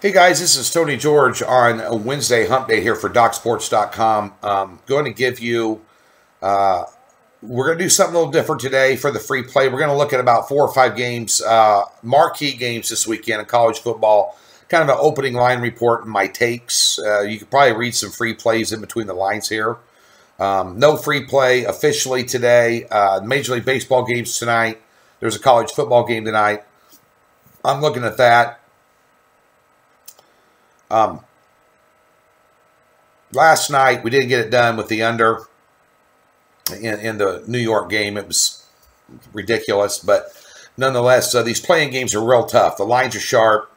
Hey guys, this is Tony George on a Wednesday Hump Day here for DocSports.com. Going to give you, we're going to do something a little different today for the free play. We're going to look at about 4 or 5 games, marquee games this weekend in college football. Kind of an opening line report and my takes. You could probably read some free plays in between the lines here. No free play officially today. Major League Baseball games tonight. There's a college football game tonight. I'm looking at that. Last night, we didn't get it done with the under in the New York game. It was ridiculous, but nonetheless, these playing games are real tough. The lines are sharp.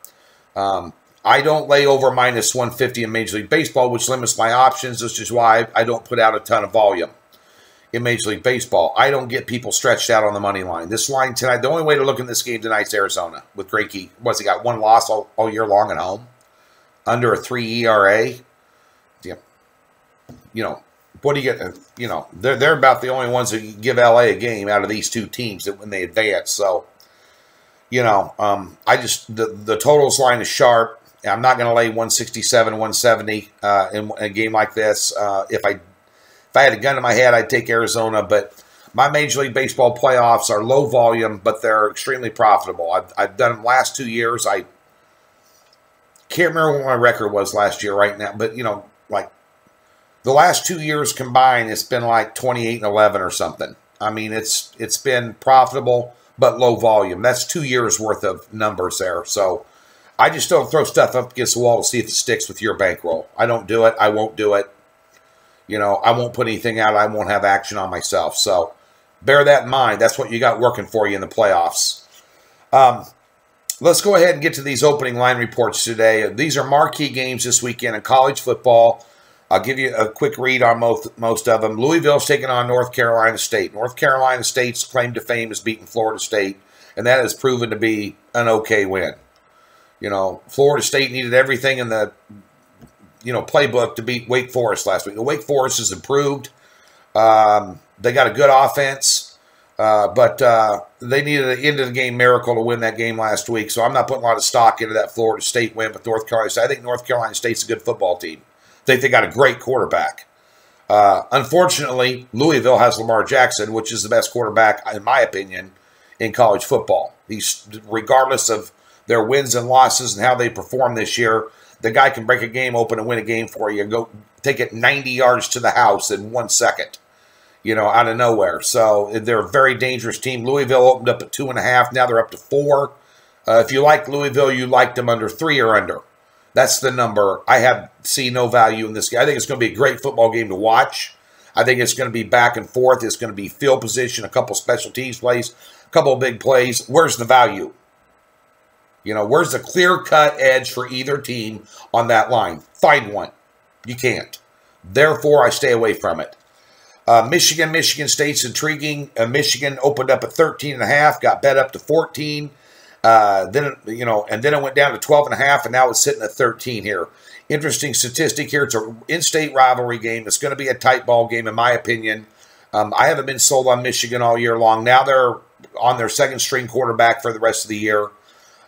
I don't lay over minus 150 in Major League Baseball, which limits my options. This is why I don't put out a ton of volume in Major League Baseball. I don't get people stretched out on the money line. This line tonight, the only way to look in this game tonight is Arizona with Greinke. He got one loss all year long at home? Under a 3 ERA. Yeah. You know, what do you get? You know, they're about the only ones that give LA a game out of these two teams that when they advance. So, you know, I just, the totals line is sharp. I'm not going to lay 167, 170 in a game like this. If I had a gun to my head, I'd take Arizona. But my Major League Baseball playoffs are low volume, but they're extremely profitable. I've done them last 2 years. I can't remember what my record was last year right now, but, you know, like the last 2 years combined, it's been like 28-11 or something. I mean, it's been profitable, but low volume. That's 2 years worth of numbers there. So I just don't throw stuff up against the wall to see if it sticks with your bankroll. I don't do it. I won't do it. You know, I won't put anything out. I won't have action on myself. So bear that in mind. That's what you got working for you in the playoffs. Let's go ahead and get to these opening line reports today. These are marquee games this weekend in college football. I'll give you a quick read on most of them. Louisville's taking on North Carolina State. North Carolina State's claim to fame is beating Florida State, and that has proven to be an okay win. You know, Florida State needed everything in the, you know, playbook to beat Wake Forest last week. The Wake Forest has improved. They got a good offense. But they needed an end-of-the-game miracle to win that game last week, so I'm not putting a lot of stock into that Florida State win with North Carolina State. I think North Carolina State's a good football team. I think they got a great quarterback. Unfortunately, Louisville has Lamar Jackson, which is the best quarterback, in my opinion, in college football. Regardless of their wins and losses and how they perform this year, the guy can break a game open and win a game for you and go take it 90 yards to the house in 1 second. You know, out of nowhere. So they're a very dangerous team. Louisville opened up at 2.5. Now they're up to 4. If you like Louisville, you liked them under 3 or under. That's the number. I see no value in this game. I think it's going to be a great football game to watch. I think it's going to be back and forth. It's going to be field position, a couple special teams plays, a couple of big plays. Where's the value? You know, where's the clear-cut edge for either team on that line? Find one. You can't. Therefore, I stay away from it. Michigan State's intriguing. Michigan opened up at 13.5, got bet up to 14. Then it went down to 12.5, and now it's sitting at 13 here. Interesting statistic here. It's an in-state rivalry game. It's going to be a tight ball game, in my opinion. I haven't been sold on Michigan all year long. Now they're on their second-string quarterback for the rest of the year.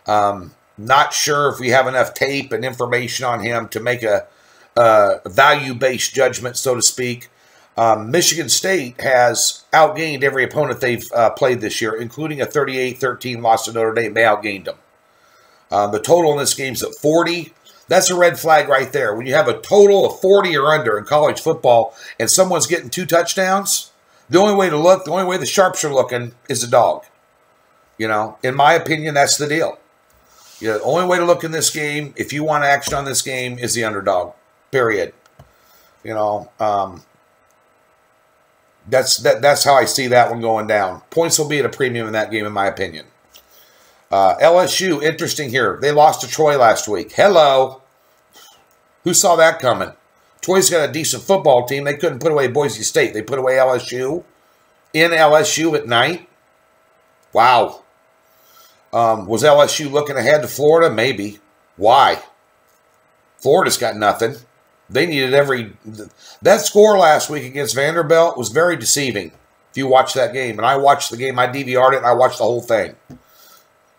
Not sure if we have enough tape and information on him to make a value-based judgment, so to speak. Michigan State has outgained every opponent they've played this year, including a 38-13 loss to Notre Dame. They outgained them. The total in this game is at 40. That's a red flag right there. When you have a total of 40 or under in college football and someone's getting 2 touchdowns, the only way to look, the only way the sharps are looking is a dog. You know, in my opinion, that's the deal. You know, the only way to look in this game, if you want action on this game, is the underdog. Period. You know, That's how I see that one going down. Points will be at a premium in that game, in my opinion. LSU, interesting here. They lost to Troy last week. Hello. Who saw that coming? Troy's got a decent football team. They couldn't put away Boise State. They put away LSU in LSU at night. Wow. Was LSU looking ahead to Florida? Maybe. Why? Florida's got nothing. They needed that score last week against Vanderbilt was very deceiving if you watch that game. And I watched the game. I DVR'd it, and I watched the whole thing.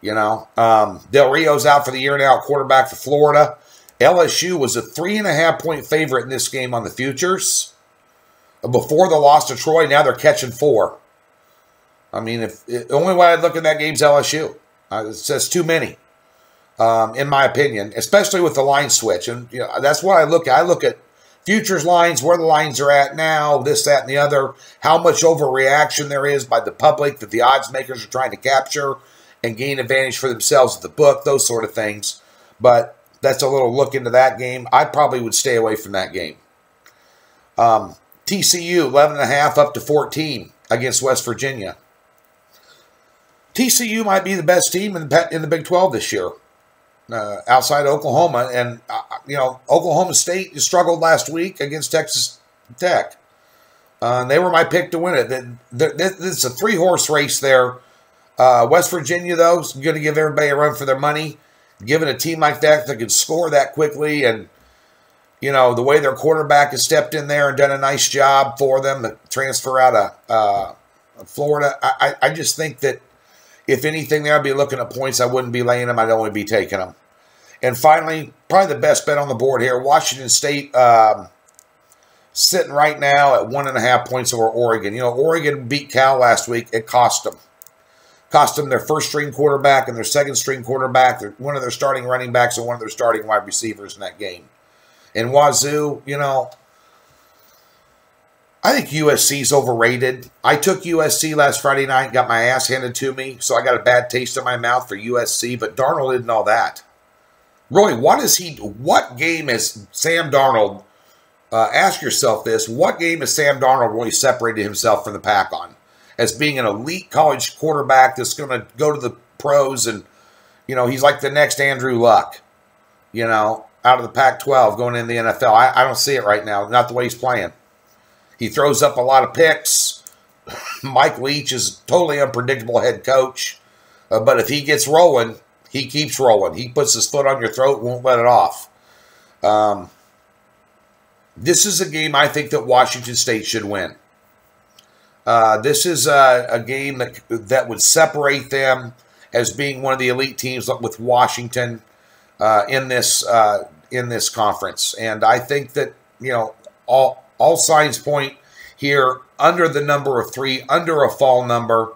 You know, Del Rio's out for the year now, quarterback for Florida. LSU was a 3.5-point favorite in this game on the futures. Before the loss to Troy, now they're catching 4. I mean, the only way I'd look at that game is LSU. It's just too many, in my opinion, especially with the line switch. And you know, that's what I look at. I look at futures lines, where the lines are at now, this, that, and the other, how much overreaction there is by the public that the odds makers are trying to capture and gain advantage for themselves at the book, those sort of things. But that's a little look into that game. I probably would stay away from that game. TCU, 11.5 up to 14 against West Virginia. TCU might be the best team in the Big 12 this year, outside Oklahoma. And, you know, Oklahoma State struggled last week against Texas Tech. They were my pick to win it. This is a 3-horse race there. West Virginia, though, is going to give everybody a run for their money. Given a team like that can score that quickly, and, you know, the way their quarterback has stepped in there and done a nice job for them, the transfer out of Florida, I just think that if anything there, I'd be looking at points. I wouldn't be laying them. I'd only be taking them. And finally, probably the best bet on the board here, Washington State sitting right now at 1.5 points over Oregon. You know, Oregon beat Cal last week. It cost them. Cost them their first-string quarterback and their second-string quarterback, one of their starting running backs and one of their starting wide receivers in that game. And Wazoo, you know, I think USC's overrated. I took USC last Friday night, got my ass handed to me, so I got a bad taste in my mouth for USC, but Darnold isn't all that. Really, what game is Sam Darnold, ask yourself this, what game has Sam Darnold really separated himself from the pack on? As being an elite college quarterback that's going to go to the pros and, you know, he's like the next Andrew Luck, you know, out of the Pac-12 going into the NFL. I don't see it right now, not the way he's playing. He throws up a lot of picks. Mike Leach is a totally unpredictable head coach. But if he gets rolling, he keeps rolling. He puts his foot on your throat, won't let it off. This is a game I think that Washington State should win. This is a game that would separate them as being one of the elite teams with Washington in this conference. And I think that, you know, all signs point here under the number of 3, under a fall number.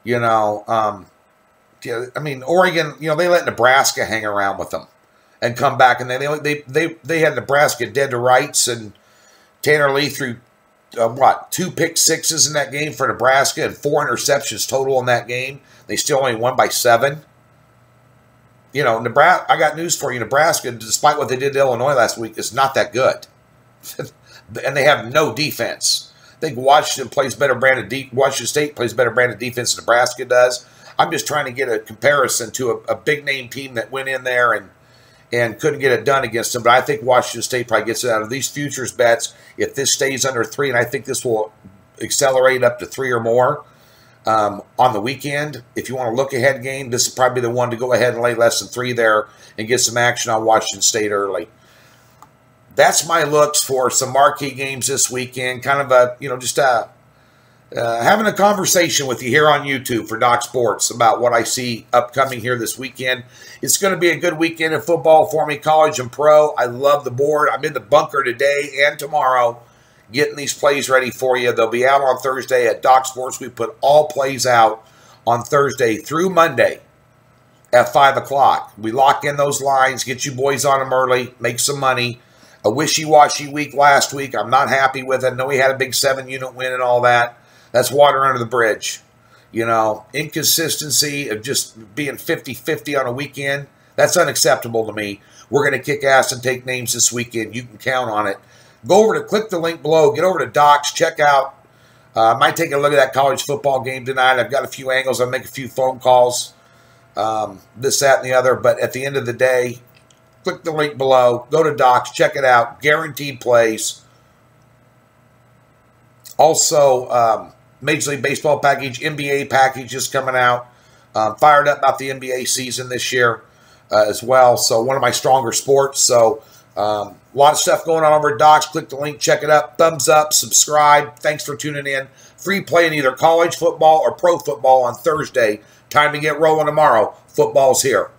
You know, I mean, Oregon, you know, they let Nebraska hang around with them and come back, and they had Nebraska dead to rights, and Tanner Lee threw 2 pick sixes in that game for Nebraska and 4 interceptions total in that game. They still only won by 7. You know, Nebraska, I got news for you. Nebraska, despite what they did to Illinois last week, is not that good. And they have no defense. I think Washington State plays better brand of defense than Nebraska does. I'm just trying to get a comparison to a big-name team that went in there and couldn't get it done against them. But I think Washington State probably gets it out of these futures bets. If this stays under 3, and I think this will accelerate up to 3 or more on the weekend. If you want a look-ahead game, this is probably the one to go ahead and lay less than 3 there and get some action on Washington State early. That's my looks for some marquee games this weekend. Kind of a, you know, just having a conversation with you here on YouTube for Doc Sports about what I see upcoming here this weekend. It's going to be a good weekend of football for me, college and pro. I love the board. I'm in the bunker today and tomorrow getting these plays ready for you. They'll be out on Thursday at Doc Sports. We put all plays out on Thursday through Monday at 5 o'clock. We lock in those lines, get you boys on them early, make some money. A wishy-washy week last week. I'm not happy with it. I know we had a big 7-unit win and all that. That's water under the bridge. You know, inconsistency of just being 50-50 on a weekend, that's unacceptable to me. We're going to kick ass and take names this weekend. You can count on it. Go over to, click the link below, get over to Docs, check out. I might take a look at that college football game tonight. I've got a few angles. I'll make a few phone calls, this, that, and the other. But at the end of the day, click the link below. Go to Docs, check it out. Guaranteed plays. Also, Major League Baseball package, NBA package is coming out. Fired up about the NBA season this year as well. So one of my stronger sports. So a lot of stuff going on over at Docs. Click the link, check it out. Thumbs up, subscribe. Thanks for tuning in. Free play in either college football or pro football on Thursday Time to get rolling tomorrow. Football's here.